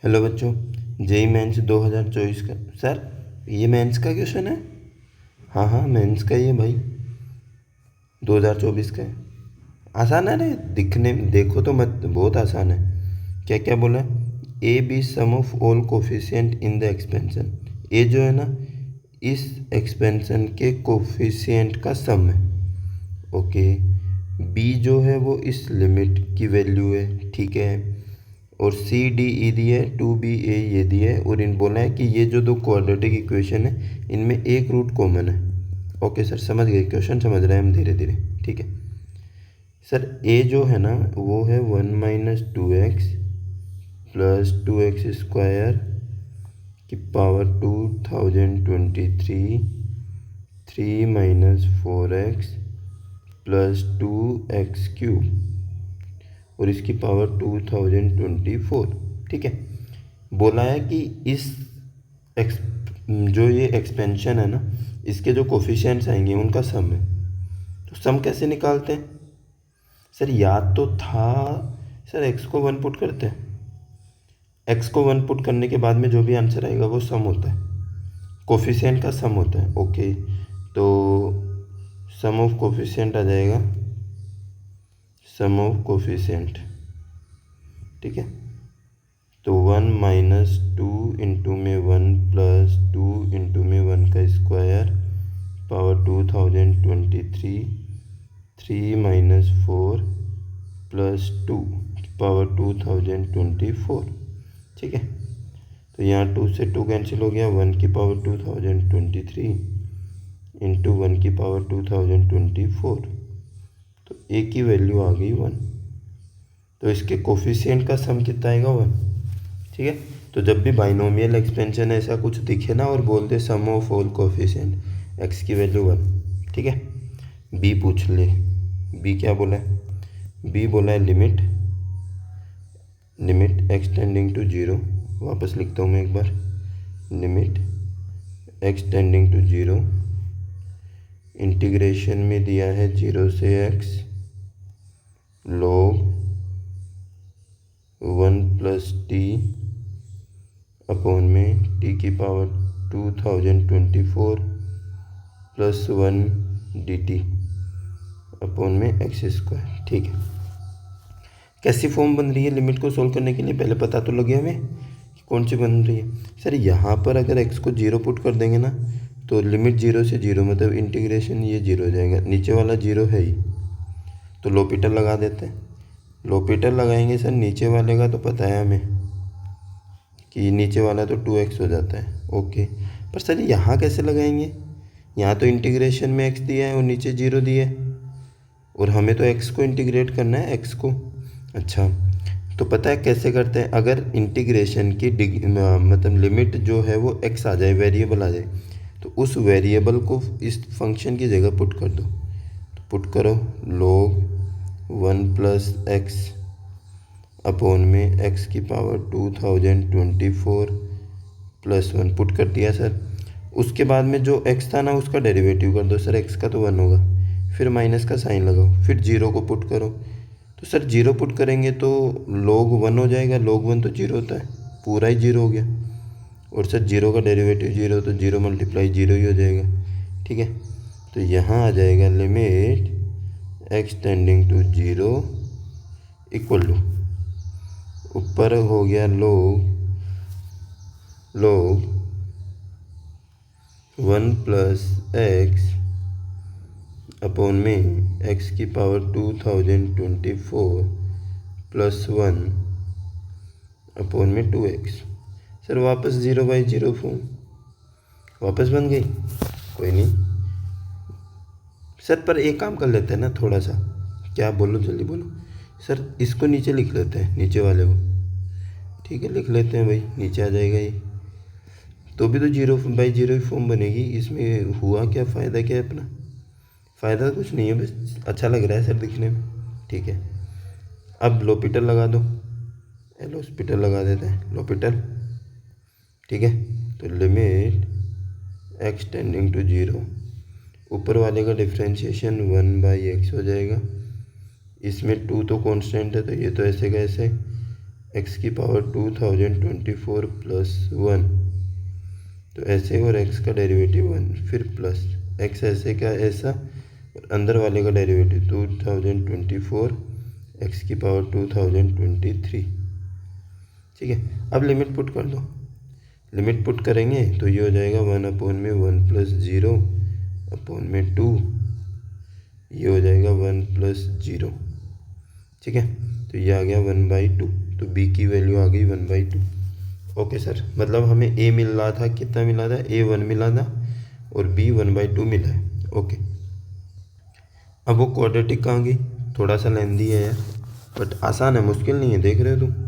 Hello बच्चों, JEE mains 2024 का sir ये मेंस का क्वेश्चन है। हाँ हाँ, मेंस का ही है भाई, 2024 का है। आसान है रे, दिखने देखो तो मत, बहुत आसान है। क्या क्या बोला है? A B sum of all coefficient in the expansion. ए जो है ना, इस एक्सपेंशन के कोफिशिएंट का सम है। ओके। बी जो है वो इस लिमिट की वैल्यू है, ठीक है। और सी डी ई दिया है, टू बी ए ये दिया है, और इन बोला है कि ये जो दो क्वाड्रेटिक इक्वेशन है इनमें एक रूट कॉमन है। ओके सर, समझ गए, क्वेश्चन समझ रहे हैं हम धीरे धीरे, ठीक है। सर ए जो है ना वो है 1 - 2x प्लस 2x² की पावर 2023, 3 - 4x प्लस 2x³ और इसकी पावर 2024, ठीक है। बोला है कि इस एक्स जो ये एक्सपेंशन है ना, इसके जो कोफिशिएंट्स आएंगे उनका सम है। तो सम कैसे निकालते हैं सर? याद तो था सर, एक्स को 1 पुट करते हैं, एक्स को 1 पुट करने के बाद में जो भी आंसर आएगा वो सम होता है, कोफिशिएंट का सम होता है। ओके, तो सम ऑफ कोफिशिएंट आ जाएगा, सम ऑफ कोफिशिएंट, ठीक है। तो 1 - 2 में 1 प्लस 2 में 1 का स्क्वायर पावर 2023, 3 - 4 प्लस 2 पावर 2024, ठीक है। तो यहाँ 2 से 2 कैंसिल हो गया, 1 की पावर 2023 इंटू 1 की पावर 2024, तो ए की वैल्यू आ गई 1। तो इसके कोफिशिएंट का सम कितना आएगा? 1, ठीक है। तो जब भी बाइनोमियल एक्सपेंशन ऐसा कुछ दिखे ना और बोल दे सम ऑफ ऑल कोफिशिएंट, एक्स की वैल्यू 1, ठीक है। बी पूछ ले, बी क्या बोला है? बी बोला है लिमिट एक्स टेंडिंग टू 0, वापस लिखता हूँ मैं एक बार, limit x tending to 0, integration में दिया है 0 से x log 1 + t अपॉन में t की पावर 2024 प्लस 1 dt अपॉन में x², ठीक है। कैसी फॉर्म बन रही है लिमिट को सोल्व करने के लिए? पहले पता तो लगे हमें कि कौन सी बन रही है। सर यहाँ पर अगर x को 0 पुट कर देंगे ना, तो लिमिट 0 से 0 मतलब इंटीग्रेशन ये 0 हो जाएगा, नीचे वाला 0 है ही, तो लोपिटल लगा देते हैं। लोपिटल लगाएंगे सर, नीचे वाले का तो पता है हमें कि नीचे वाला तो 2x हो जाता है। ओके, पर सर यहाँ कैसे लगाएंगे? यहाँ तो इंटीग्रेशन में x दिया है और नीचे 0 दिया है, और हमें तो x को इंटीग्रेट करना है, x को। अच्छा, तो पता है कैसे करते हैं? अगर इंटीग्रेशन की मतलब लिमिट जो है वो x आ जाए, वेरिएबल आ जाए, तो उस वेरिएबल को इस फंक्शन की जगह पुट कर दो। तो पुट करो log 1 + x अपॉन में x की पावर 2024 प्लस 1 पुट कर दिया सर। उसके बाद में जो x था ना उसका डेरिवेटिव कर दो सर, x का तो 1 होगा, फिर माइनस का साइन लगाओ, फिर 0 को पुट करो। तो सर 0 पुट करेंगे तो log 1 हो जाएगा, log 1 तो 0 होता है, पूरा ही 0 हो गया। और सर 0 का डेरिवेटिव 0, तो 0 × 0 ही हो जाएगा, ठीक है। तो यहाँ आ जाएगा limit x tending to 0 equal to, ऊपर हो गया log 1 + x अपॉन में x की पावर 2024 प्लस 1 अपॉन में 2x। सर वापस 0/0 फॉर्म वापस बन गई, कोई नहीं सर, पर एक काम कर लेते हैं ना थोड़ा सा। क्या बोलो, जल्दी बोलो सर। इसको नीचे लिख लेते हैं, नीचे वाले को, ठीक है, लिख लेते हैं भाई, नीचे आ जाएगा ये। तो भी तो 0/0 ही फॉर्म बनेगी, इसमें हुआ क्या, फ़ायदा क्या है अपना? फ़ायदा कुछ नहीं है, बस अच्छा लग रहा है सर दिखने में, ठीक है। अब लोपिटल लगा दो, एलोस्पिटल लगा देते हैं, लोपिटल, ठीक है। तो लिमिट एक्स टेंडिंग टू 0, ऊपर वाले का डिफ्रेंशिएशन 1/x हो जाएगा, इसमें 2 तो कांस्टेंट है तो ये तो ऐसे का ऐसे, एक्स की पावर 2024 प्लस 1, तो ऐसे, और एक्स का डेरिवेटिव 1, फिर प्लस एक्स ऐसे का ऐसा, और अंदर वाले का डेरिवेटिव 2024 एक्स की पावर 2023। ठीक है, अब लिमिट पुट कर दो। लिमिट पुट करेंगे तो ये हो जाएगा 1/1 प्लस 0 अपॉन में 2, ये हो जाएगा 1 प्लस 0। ठीक है, तो ये आ गया 1/2, तो बी की वैल्यू आ गई 1/2। ओके सर, मतलब हमें ए मिल रहा था, कितना मिला था, ए 1 मिला था और बी 1/2 मिला है। ओके, अब वो क्वाड्रेटिक कहाँ गई, थोड़ा सा लेंदी है यार, बट आसान है, मुश्किल नहीं है, देख रहे हो तुम।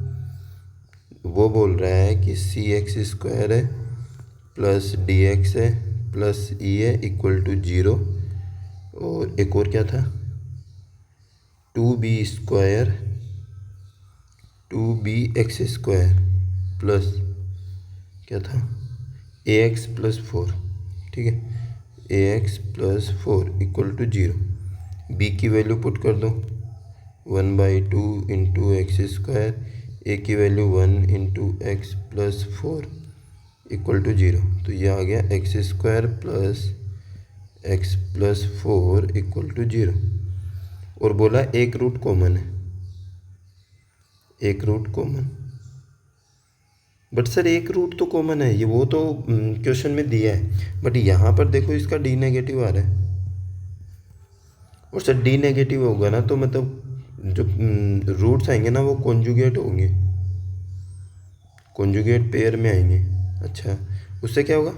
वो बोल रहा है कि cx² है प्लस dx है प्लस ई है इक्वल टू 0, और एक और क्या था, 2b² 2bx² प्लस क्या था, ax प्लस 4। ठीक है, ax plus 4 equal to 0। b की वैल्यू पुट कर दो, 1/2 इंटू x², ए की value 1 into x plus 4 equal to 0, तो ये आ गया x² plus x plus 4 equal to 0। और बोला एक रूट कॉमन है, एक रूट कॉमन, बट सर एक रूट तो कॉमन है, ये वो तो क्वेश्चन में दिया है, बट यहाँ पर देखो इसका डी नेगेटिव आ रहा है, और सर डी नेगेटिव होगा ना तो मतलब जो रूट्स आएंगे ना वो कॉन्जुगेट होंगे, कॉन्जुगेट पेयर में आएंगे। अच्छा, उससे क्या होगा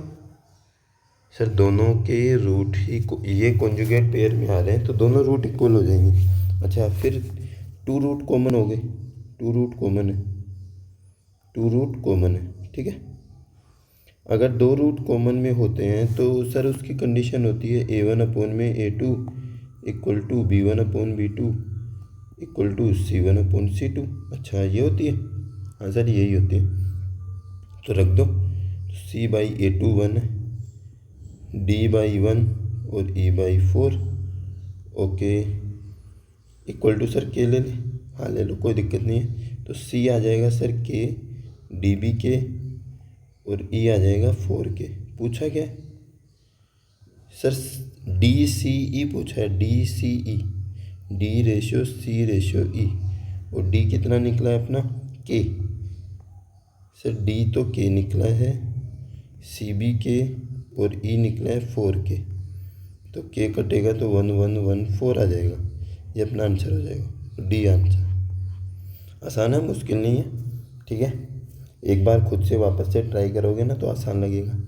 सर, दोनों के रूट ही ये कॉन्जुगेट पेयर में आ रहे हैं तो दोनों रूट इक्वल हो जाएंगे। अच्छा, फिर 2 रूट कॉमन हो गए, 2 रूट कॉमन है, 2 रूट कॉमन है। ठीक है, अगर 2 रूट कॉमन में होते हैं तो सर उसकी कंडीशन होती है a1/a2 equal to b1/b2 equal to c1/c2। अच्छा, ये होती है, हाँ सर यही होती है, तो रख दो, c/a2 1 है, d/1 और e/4। Okay, equal to sir के ले ले, हाँ ले लो, कोई दिक्कत नहीं है, तो c आ जाएगा सर के db के और e आ जाएगा 4 के। पूछा क्या है सर, DCE पूछा है, DCE, D/C/E, और D कितना निकला है अपना K, सर D तो K निकला है, CB के और E निकला है 4K, तो K कटेगा तो 1114 आ जाएगा, ये अपना आंसर हो जाएगा, D आंसर। आसान है, मुश्किल नहीं है। ठीक है, एक बार खुद से वापस से ट्राई करोगे ना तो आसान लगेगा।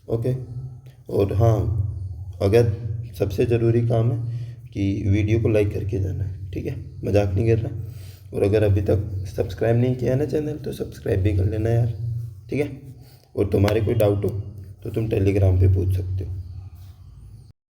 ओके, और हाँ, अगर सबसे ज़रूरी काम है कि वीडियो को लाइक करके जाना है। ठीक है, मजाक नहीं कर रहा, और अगर अभी तक सब्सक्राइब नहीं किया है ना चैनल तो सब्सक्राइब भी कर लेना यार। ठीक है, और तुम्हारे कोई डाउट हो तो तुम टेलीग्राम पे पूछ सकते हो।